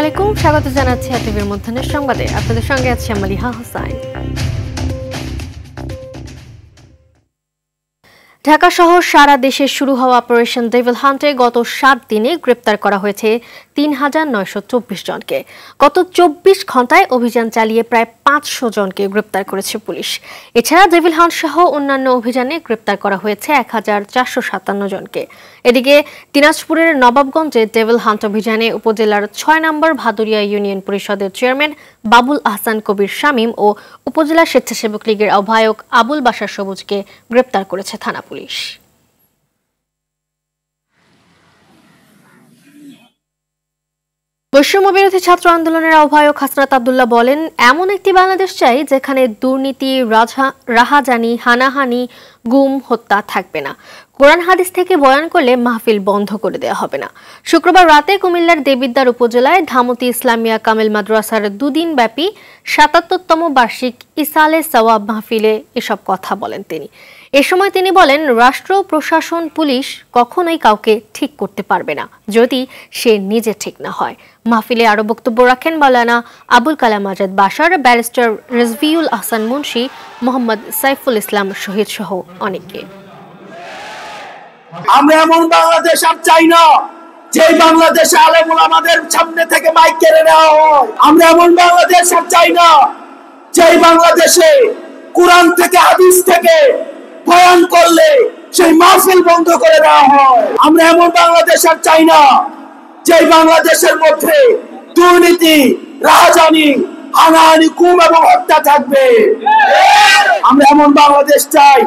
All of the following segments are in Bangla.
আলাইকুম, স্বাগত জানাচ্ছি টিভির মধ্যাহ্নের সংবাদে। আপনাদের সঙ্গে আছি মালিহা হোসাইন। ঢাকা সহ সারা দেশে শুরু হওয়া অপারেশন ডেভিল হান্টে গত 7 দিনে গ্রেপ্তার করা হয়েছে ৩,৯২৪ জনকে। গত 24 ঘন্টায় অভিযান চালিয়ে প্রায় 500 জনকে গ্রেপ্তার করেছে পুলিশ। এছাড়া ডেভিল হান্ট সহ অন্যান্য অভিযানে গ্রেপ্তার করা হয়েছে ১,৪৫৭ জনকে। এদিকে দিনাজপুরের নবাবগঞ্জে ডেভিল হান্ট অভিযানে উপজেলার ৬ নম্বর ভাদুরিয়া ইউনিয়ন পরিষদের চেয়ারম্যান বাবুল আহসান কবির শামীম ও উপজেলা স্বেচ্ছাসেবক লীগের আহ্বায়ক আবুল বাশার সবুজকে গ্রেপ্তার করেছে থানা পুলিশ। বৈষম্য বিরোধী ছাত্র আন্দোলনের আহ্বায়ক হাসনাত আব্দুল্লাহ বলেন, এমন একটি বাংলাদেশ চাই যেখানে দুর্নীতি, রাহাজানি, হানাহানি, গুম, হত্যা থাকবে না। কোরআন হাদিস থেকে বয়ান করলে মাহফিল বন্ধ করে দেওয়া হবে না। শুক্রবার রাতে কুমিল্লার দেবিদ্বার উপজেলায় ধামতি ইসলামিয়া কামেল মাদ্রাসার দুদিন ব্যাপী ৭৭তম বার্ষিক ইসালে সওয়াব মাহফিলে এসব কথা বলেন তিনি। এ সময় তিনি বলেন, রাষ্ট্র, প্রশাসন, পুলিশ কখনোই কাউকে ঠিক করতে পারবে না যদি সে নিজে ঠিক না হয়। মাহফিলে আরো বক্তব্য রাখেন মাওলানা আবুল কালাম আজাদ বাশার, ব্যারিস্টার রিজভিউল আহসান মুন্সি, মোহাম্মদ সাইফুল ইসলাম শহীদ সহ অনেকে। আমরা এমন বাংলাদেশ আর চাই না যে বাংলাদেশে আলেম ওলামাদের সামনে থেকে মাইক কেড়ে নেওয়া হয়। আমরা এমন বাংলাদেশ আর চাই না যে বাংলাদেশে কোরআন থেকে হাদিস থেকে বয়ান করলে সেই মাহফিল বন্ধ করে দেওয়া হয়। আমরা এমন বাংলাদেশ আর চাই না যে বাংলাদেশের মধ্যে দুর্নীতি, রাহাজানি, হানাহানি, গুম এবং হত্যা থাকবে। আমরা এমন বাংলাদেশ চাই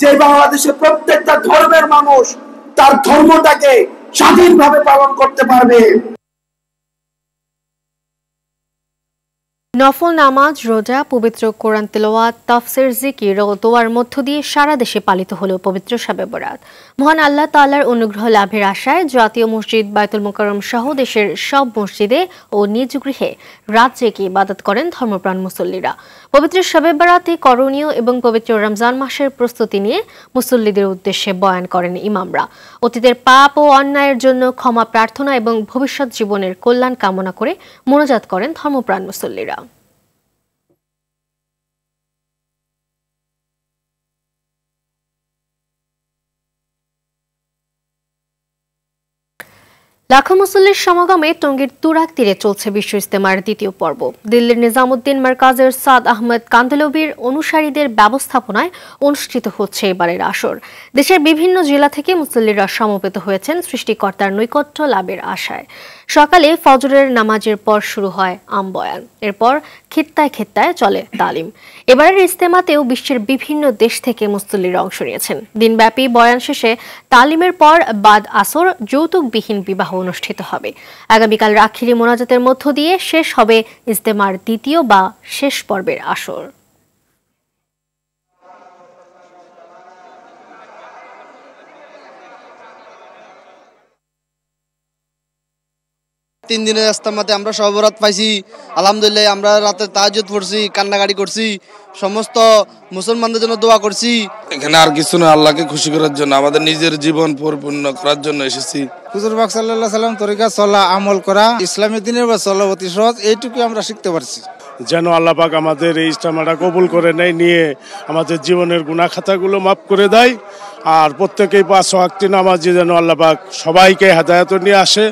যে বাংলাদেশে প্রত্যেকটা ধর্মের মানুষ তার ধর্মটাকে স্বাধীনভাবে পালন করতে পারবে। নফল নামাজ, রোজা, পবিত্র কোরআন তেলাওয়াত, তাফসির, জিকির ও দোয়ার মধ্য দিয়ে সারা দেশে পালিত হলো পবিত্র শবে বরাত। মহান আল্লাহ তাআলার অনুগ্রহ লাভের আশায় জাতীয় মসজিদ, বায়তুল মোকাররম সহ দেশের সব মসজিদে ও নিজ গৃহে রাত জেগে ইবাদত করেন ধর্মপ্রাণ মুসল্লিরা। পবিত্র শবে বরাতে করণীয় এবং পবিত্র রমজান মাসের প্রস্তুতি নিয়ে মুসল্লিদের উদ্দেশ্যে বয়ান করেন ইমামরা। অতীতের পাপ ও অন্যায়ের জন্য ক্ষমা প্রার্থনা এবং ভবিষ্যৎ জীবনের কল্যাণ কামনা করে মোনাজাত করেন ধর্মপ্রাণ মুসল্লিরা। লাখো মুসল্লির সমাগমে টঙ্গীর তুরাগ তীরে চলছে বিশ্ব ইজতেমার দ্বিতীয় পর্ব। দিল্লির নিজামুদ্দিন মার্কাজের সাদ আহমেদ কান্দেলভির অনুসারীদের ব্যবস্থাপনায় অনুষ্ঠিত হচ্ছে এবারের আসর। দেশের বিভিন্ন জেলা থেকে মুসল্লিরা সমবেত হয়েছেন সৃষ্টিকর্তার নৈকট্য লাভের আশায়। সকালে ফজরের নামাজের পর শুরু হয় আমবয়ান, এরপর খিত্তায় খিত্তায় চলে তালিম। এবারের ইজতেমাতেও বিশ্বের বিভিন্ন দেশ থেকে মুসল্লিরা অংশ নিয়েছেন। দিনব্যাপী বয়ান শেষে তালিমের পর বাদ আসর যৌতুকবিহীন বিবাহ অনুষ্ঠিত হবে। আগামীকাল রাখিরি মোনাজাতের মধ্য দিয়ে শেষ হবে ইজতেমার দ্বিতীয় বা শেষ পর্বের আসর। তিন দিনের ইজতেমাতে আমরা সবরাত পাইছি, আলহামদুলিল্লাহ। আমরা রাতে তাহাজ্জুদ পড়ছি, কান্নাকাটি করছি, সমস্ত মুসলমানদের জন্য দোয়া করছি। এখানে আর কিছু না, আল্লাহকে খুশি করার জন্য, আমাদের নিজের জীবন পরিপূর্ণ করার জন্য এসেছি। হুজুর পাক সাল্লাল্লাহু আলাইহি সাল্লাম তরিকা চলা, আমল করা, ইসলামী দিনের বা চলা অতি সহজ, এইটুকু আমরা শিখতে পারছি। যেন আল্লাহ পাক আমাদের এই ইজতেমাটা কবুল করে নেয়, নিয়ে আমাদের জীবনের গুনাহ খাতাগুলো মাফ করে দেয়। আর প্রত্যেকেই 5 ওয়াক্ত নামাজি যেন আল্লাহ পাক সবাইকে হেদায়েত নিয়ে আসে।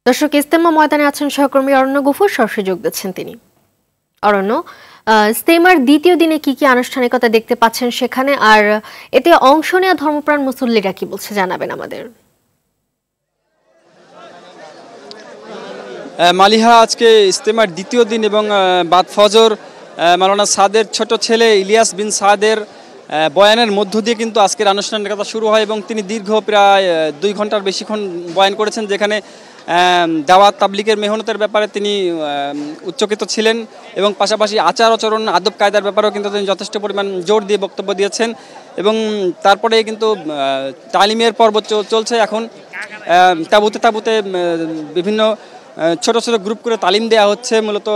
দর্শক, ইজতেমা ময়দানে আছেন সহকর্মী অরণ্য গফুর, সরাসরি যোগ দিচ্ছেন তিনি। অরণ্য, ইজতেমার দ্বিতীয় দিনে কি কি আনুষ্ঠানিকতা দেখতে পাচ্ছেন সেখানে, আর এতে অংশ নেওয়া ধর্মপ্রাণ মুসল্লিরা কি বলছে জানাবেন আমাদের। মালিহা, আজকে ইজতেমার দ্বিতীয় দিন এবং বাদ ফজর মাওলানা সাদের ছোট ছেলে ইলিয়াস বিন সাদের বয়ানের মধ্য দিয়ে কিন্তু আজকের আনুষ্ঠানিকতা শুরু হয় এবং তিনি দীর্ঘ প্রায় 2 ঘন্টার বেশিক্ষণ বয়ান করেছেন, যেখানে দাওয়াত তাবলিগের মেহনতের ব্যাপারে তিনি উচ্চকিত ছিলেন এবং পাশাপাশি আচার আচরণ, আদব কায়দার ব্যাপারেও কিন্তু তিনি যথেষ্ট পরিমাণ জোর দিয়ে বক্তব্য দিয়েছেন। এবং তারপরে কিন্তু তালিমের পর্ব চলছে এখন। তাবুতে তাবুতে বিভিন্ন ছোট ছোট গ্রুপ করে তালিম দেওয়া হচ্ছে। মূলত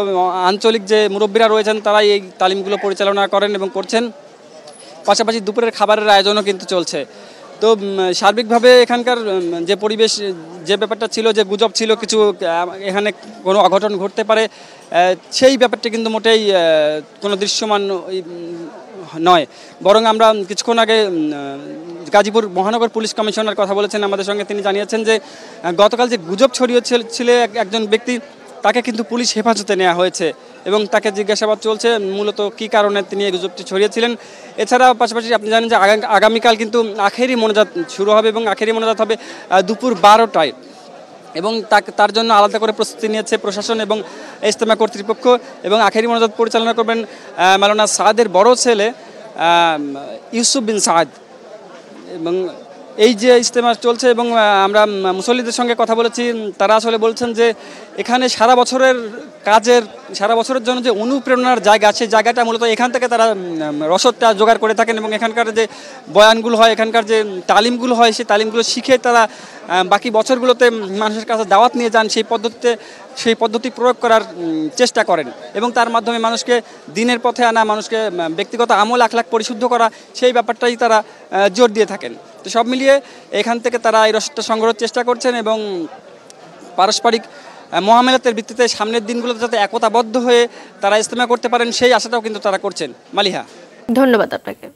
আঞ্চলিক যে মুরব্বীরা রয়েছেন তারাই এই তালিমগুলো পরিচালনা করেন এবং করছেন। পাশাপাশি দুপুরের খাবারের আয়োজনও কিন্তু চলছে। তো সার্বিকভাবে এখানকার যে পরিবেশ, যে ব্যাপারটা ছিল, যে গুজব ছিল কিছু এখানে কোনো অঘটন ঘটতে পারে, সেই ব্যাপারটা কিন্তু মোটেই কোনো দৃশ্যমান নয়। বরং আমরা কিছুক্ষণ আগে গাজীপুর মহানগর পুলিশ কমিশনার কথা বলেছেন আমাদের সঙ্গে। তিনি জানিয়েছেন যে গতকাল যে গুজব ছড়িয়েছিল একজন ব্যক্তি, তাকে কিন্তু পুলিশ হেফাজতে নেওয়া হয়েছে এবং তাকে জিজ্ঞাসাবাদ চলছে মূলত কী কারণে তিনি এই গুজবটি ছড়িয়েছিলেন। এছাড়া পাশাপাশি আপনি জানেন যে আগামীকাল কিন্তু আখেরি মোনাজাত শুরু হবে এবং আখেরি মোনাজাত হবে দুপুর 12টায় এবং তার জন্য আলাদা করে প্রস্তুতি নিয়েছে প্রশাসন এবং ইজতেমা কর্তৃপক্ষ। এবং আখেরি মোনাজাত পরিচালনা করবেন মাওলানা সাদের বড় ছেলে ইউসুফ বিন সাদ। এবং এই যে ইজতেমা চলছে এবং আমরা মুসল্লিদের সঙ্গে কথা বলেছি, তারা আসলে বলছেন যে এখানে সারা বছরের জন্য যে অনুপ্রেরণার জায়গা, সেই জায়গাটা মূলত এখান থেকে তারা রসদটা জোগাড় করে থাকেন এবং এখানকার যে বয়ানগুলো হয়, এখানকার যে তালিমগুলো হয়, সেই তালিমগুলো শিখে তারা বাকি বছরগুলোতে মানুষের কাছে দাওয়াত নিয়ে যান, সেই পদ্ধতি প্রয়োগ করার চেষ্টা করেন এবং তার মাধ্যমে মানুষকে দিনের পথে আনা, মানুষকে ব্যক্তিগত আমল আখলাক পরিশুদ্ধ করা, সেই ব্যাপারটাই তারা জোর দিয়ে থাকেন। তো সব মিলিয়ে এখান থেকে তারা এই রসদটা সংগ্রহের চেষ্টা করছেন এবং পারস্পরিক মহামেলাতের ভিত্তিতে সামনের দিনগুলোতে যাতে একতাবদ্ধ হয়ে তারা ইজতেমা করতে পারেন, সেই আশাটাও কিন্তু তারা করছেন। মালিহা, ধন্যবাদ আপনাকে।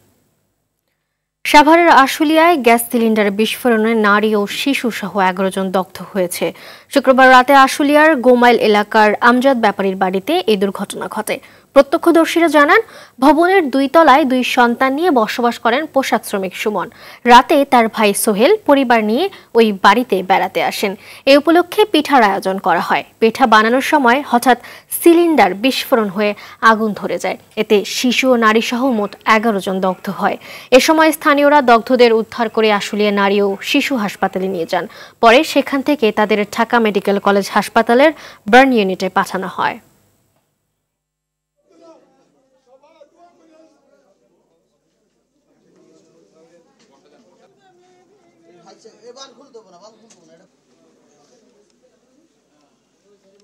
সাভারের আশুলিয়ায় গ্যাস সিলিন্ডারের বিস্ফোরণে নারী ও শিশু সহ 11 জন দগ্ধ হয়েছে। শুক্রবার রাতে আশুলিয়ার গোমাইল এলাকার আমজাদ ব্যাপারীর বাড়িতে এই দুর্ঘটনা ঘটে। প্রত্যক্ষদর্শীরা জানান, ভবনের 2 তলায় 2 সন্তান নিয়ে বসবাস করেন পোশাক শ্রমিক সুমন। রাতে তার ভাই সোহেল পরিবার নিয়ে ওই বাড়িতে বেড়াতে আসেন। এ উপলক্ষে পিঠার আয়োজন করা হয়। পিঠা বানানোর সময় হঠাৎ সিলিন্ডার বিস্ফোরণ হয়ে আগুন ধরে যায়। এতে শিশু ও নারী সহ মোট 11 জন দগ্ধ হয়। এ সময় স্থানীয়রা দগ্ধদের উদ্ধার করে আশুলিয়া নারী ও শিশু হাসপাতালে নিয়ে যান। পরে সেখান থেকে তাদের ঢাকা মেডিকেল কলেজ হাসপাতালের বার্ন ইউনিটে পাঠানো হয়।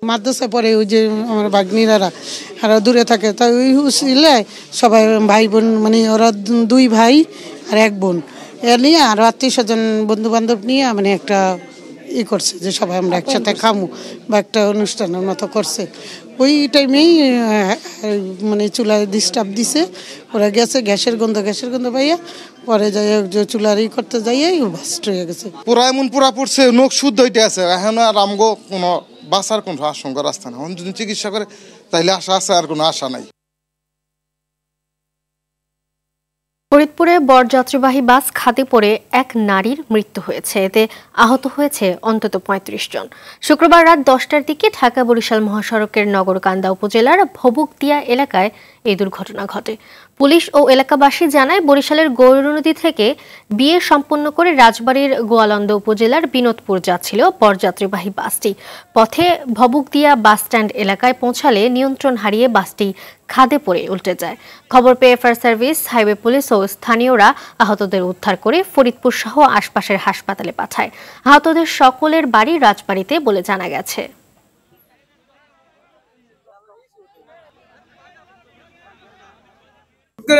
মাদ্রাসা পরে ওই যে আমার ভাগ্নিরা দূরে থাকে, তাই ওই হুসিলে সবাই ভাই বোন, মানে ওরা 2 ভাই আর 1 বোন, এ নিয়ে আর আত্মীয় স্বজন বন্ধু বান্ধব নিয়ে মানে একটা করছে যে সবাই আমরা একসাথে খামু বা একটা অনুষ্ঠানের মতো করছে। ওই টাইমেই মানে চুলায় ডিস্টার্ব দিছে, ওরা গেছে গ্যাসের গন্ধ পাইয়া পরে যাই চুলার করতে যাইয়া বাস্ট হয়ে গেছে। পুরা এমন পুরা পড়ছে, নখ শুদ্ধ হইতে আছে, এখন আর আমগো কোনো বাঁচার কোনো আশঙ্কা রাস্তা না। যদি চিকিৎসা করে তাইলে আশা আছে, আর কোনো আশা নাই। ফরিদপুরে বরযাত্রীবাহী বাস খাদে পড়ে এক নারীর মৃত্যু হয়েছে। এতে আহত হয়েছে অন্তত 35 জন। শুক্রবার রাত 10টার দিকে ঢাকা বরিশাল মহাসড়কের নগরকান্দা উপজেলার ভবুকদিয়া এলাকায় এই দুর্ঘটনা ঘটে। পুলিশ ও এলাকাবাসী জানায়, বরিশালের গৌরনদী থেকে বিয়ে সম্পন্ন করে রাজবাড়ীর গোয়ালন্দ উপজেলার বিনোদপুর যাচ্ছিল বরযাত্রীবাহী বাসটি। পথে ভবুকদিয়া বাস স্ট্যান্ড এলাকায় পৌঁছালে নিয়ন্ত্রণ হারিয়ে বাসটি খাদে পড়ে উল্টে যায়। খবর পেয়ে ফায়ার সার্ভিস, হাইওয়ে পুলিশ ও স্থানীয়রা আহতদের উদ্ধার করে ফরিদপুর সহ আশপাশের হাসপাতালে পাঠায়। আহতদের সকলের বাড়ি রাজবাড়ীতে বলে জানা গেছে।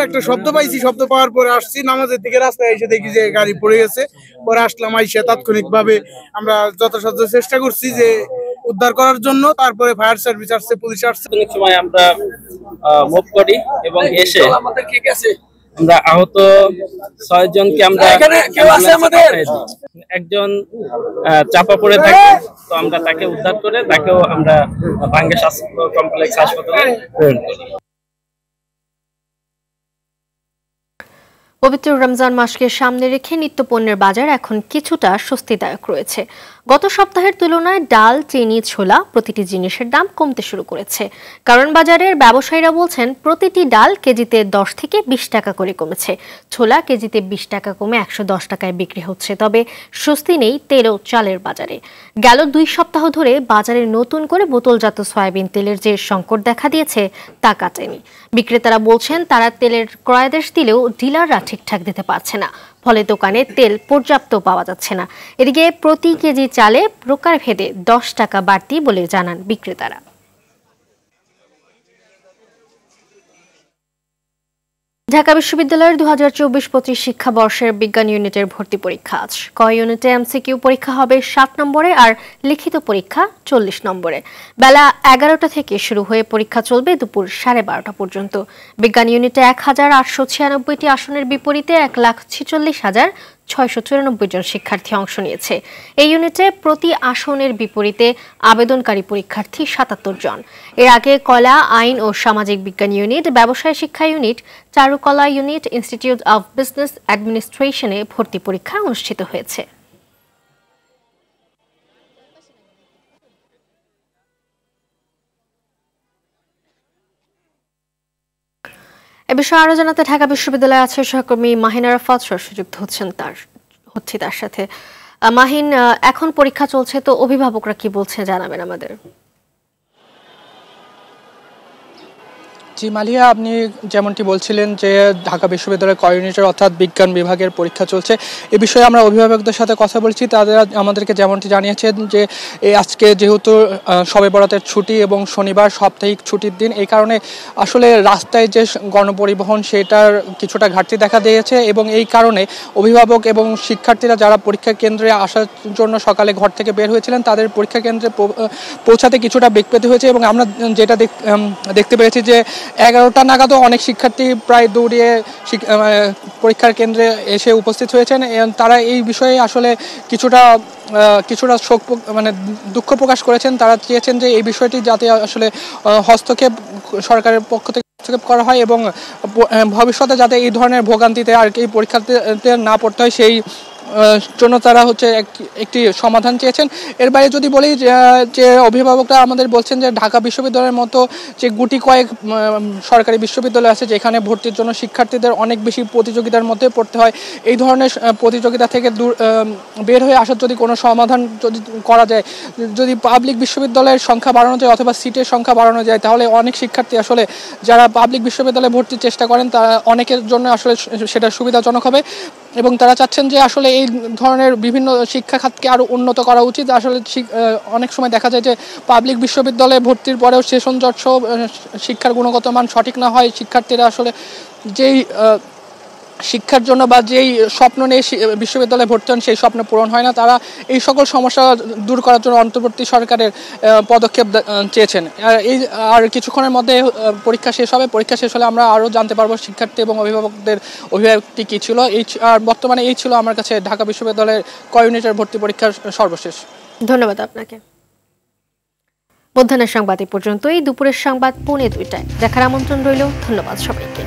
একটা শব্দ পাইছি, শব্দ পাওয়ার পরে আসছি, নামাজের দিকে রাস্তায় এসে দেখি যে গাড়ি পড়ে গেছে। পরে আসলাম, আইসা তাৎক্ষণিক ভাবে আমরা যথাসাধ্য চেষ্টা করছি যে উদ্ধার করার জন্য। তারপরে ফায়ার সার্ভিস আসছে, পুলিশ আসছে। অনেক সময় আমরা মুভ করি এবং এসে আমরা আহত 6 জনকে আমরা একজন চাপা পড়ে থাকে, তো আমরা তাকে উদ্ধার করে তাকেও আমরা ভাঙ্গা স্বাস্থ্য কমপ্লেক্স হাসপাতালে প্রেরণ করি। পবিত্র রমজান মাসকে সামনে রেখে নিত্যপণ্যের বাজার এখন কিছুটা স্বস্তিদায়ক রয়েছে। গত সপ্তাহের তুলনায় ডাল, চিনি, ছোলা প্রতিটি জিনিসের দাম কমতে শুরু করেছে। কারণ বাজারের ব্যবসায়ীরা বলছেন, প্রতিটি ডাল কেজিতে 10 থেকে 20 টাকা করে কমেছে। ছোলা কেজিতে 20 টাকা কমে 110 টাকায় বিক্রি হচ্ছে। তবে স্বস্তি নেই তেল ও চালের বাজারে। গেল 2 সপ্তাহ ধরে বাজারে নতুন করে বোতলজাত সয়াবিন তেলের যে সংকট দেখা দিয়েছে তা কাটেনি। বিক্রেতারা বলছেন, তারা তেলের ক্রয়াদেশ দিলেও ডিলাররা ঠিকঠাক দিতে পারছে না, ফলে দোকানে তেল পর্যাপ্ত পাওয়া যাচ্ছে না। এদিকে প্রতি কেজি চালে প্রকারভেদে 10 টাকা বাড়তি বলে জানান বিক্রেতারা। ঢাকা বিশ্ববিদ্যালয়ের 2024-25 শিক্ষাবর্ষের বিজ্ঞান ইউনিটের ভর্তি পরীক্ষা আজ। ক ইউনিটে এমসিকিউ পরীক্ষা হবে 7 নম্বরে আর লিখিত পরীক্ষা 40 নম্বরে। বেলা 11টা থেকে শুরু হয়ে পরীক্ষা চলবে দুপুর 12:30 পর্যন্ত। বিজ্ঞান ইউনিটে 1896টি আসনের বিপরীতে 1,46,694 জন শিক্ষার্থী অংশ নিয়েছে। এই ইউনিটে প্রতি আসনের বিপরীতে আবেদনকারী পরীক্ষার্থী 77 জন। এর আগে কলা, আইন ও সামাজিক বিজ্ঞান ইউনিট, ব্যবসায় শিক্ষা ইউনিট, চারুকলা ইউনিট, ইনস্টিটিউট অব বিজনেস অ্যাডমিনিস্ট্রেশনে ভর্তি পরীক্ষা অনুষ্ঠিত হয়েছে। এ বিষয়ে আরো জানাতে ঢাকা বিশ্ববিদ্যালয়ে আছে সহকর্মী মাহিন আরাফাত যুক্ত হচ্ছেন তার সাথে। মাহিন, এখন পরীক্ষা চলছে, তো অভিভাবকরা কি বলছে জানাবেন আমাদের। জি মালিয়া, আপনি যেমনটি বলছিলেন যে ঢাকা বিশ্ববিদ্যালয়ের ক ইউনিটের অর্থাৎ বিজ্ঞান বিভাগের পরীক্ষা চলছে। এ বিষয়ে আমরা অভিভাবকদের সাথে কথা বলছি। তাদের আমাদেরকে যেমনটি জানিয়েছেন যে আজকে যেহেতু শবে বরাতের ছুটি এবং শনিবার সাপ্তাহিক ছুটির দিন, এই কারণে আসলে রাস্তায় যে গণপরিবহন সেটার কিছুটা ঘাটতি দেখা দিয়েছে এবং এই কারণে অভিভাবক এবং শিক্ষার্থীরা যারা পরীক্ষা কেন্দ্রে আসার জন্য সকালে ঘর থেকে বের হয়েছিলেন তাদের পরীক্ষা কেন্দ্রে পৌঁছাতে কিছুটা বেগ পেতে হয়েছে। এবং আমরা যেটা দেখতে পেয়েছি যে 11টা নাগাদও অনেক শিক্ষার্থী প্রায় দৌড়িয়ে পরীক্ষার কেন্দ্রে এসে উপস্থিত হয়েছেন। তারা এই বিষয়ে আসলে কিছুটা শোক দুঃখ প্রকাশ করেছেন। তারা চেয়েছেন যে এই বিষয়টি যাতে আসলে হস্তক্ষেপ সরকারের পক্ষ থেকে হস্তক্ষেপ করা হয় এবং ভবিষ্যতে যাতে এই ধরনের ভোগান্তিতে আর এই পরীক্ষাতে না পড়তে হয় সেই জন্য তারা একটি সমাধান চেয়েছেন। এর বাইরে যদি বলি যে অভিভাবকরা আমাদের বলছেন যে ঢাকা বিশ্ববিদ্যালয়ের মতো যে গুটি কয়েক সরকারি বিশ্ববিদ্যালয় আছে যেখানে ভর্তির জন্য শিক্ষার্থীদের অনেক বেশি প্রতিযোগিতার মধ্যে পড়তে হয়, এই ধরনের প্রতিযোগিতা থেকে বের হয়ে আসার যদি কোনো সমাধান যদি করা যায়, যদি পাবলিক বিশ্ববিদ্যালয়ের সংখ্যা বাড়ানো যায় অথবা সিটের সংখ্যা বাড়ানো যায়, তাহলে অনেক শিক্ষার্থী আসলে যারা পাবলিক বিশ্ববিদ্যালয়ে ভর্তির চেষ্টা করেন তারা অনেকের জন্য আসলে সেটা সুবিধাজনক হবে। এবং তারা চাচ্ছেন যে আসলে এই ধরনের বিভিন্ন শিক্ষা খাতকে আরও উন্নত করা উচিত। আসলে অনেক সময় দেখা যায় যে পাবলিক বিশ্ববিদ্যালয়ে ভর্তির পরেও সেশন জট সহ শিক্ষার গুণগত মান সঠিক না হয়, শিক্ষার্থীরা আসলে যেই শিক্ষার জন্য বা যেই স্বপ্ন নিয়ে বিশ্ববিদ্যালয়ে ভর্তি হন সেই স্বপ্ন পূরণ হয় না। তারা এই সকল সমস্যা দূর করার জন্য অন্তর্বর্তী সরকারের পদক্ষেপ চেয়েছেন। আর কিছুক্ষণের মধ্যে পরীক্ষা শেষ হবে। পরীক্ষা শেষ হলে আমরা আরও জানতে পারবো শিক্ষার্থী এবং অভিভাবকদের অভিভাবকটি কী ছিল। আর বর্তমানে এই ছিল আমার কাছে ঢাকা বিশ্ববিদ্যালয়ের ক ইউনিটের ভর্তি পরীক্ষার সর্বশেষ। ধন্যবাদ আপনাকে। মধ্যাহ্নের সংবাদ এ পর্যন্তই। দুপুরের সংবাদ 2:45 দেখার আমন্ত্রণ রইল। ধন্যবাদ সবাইকে।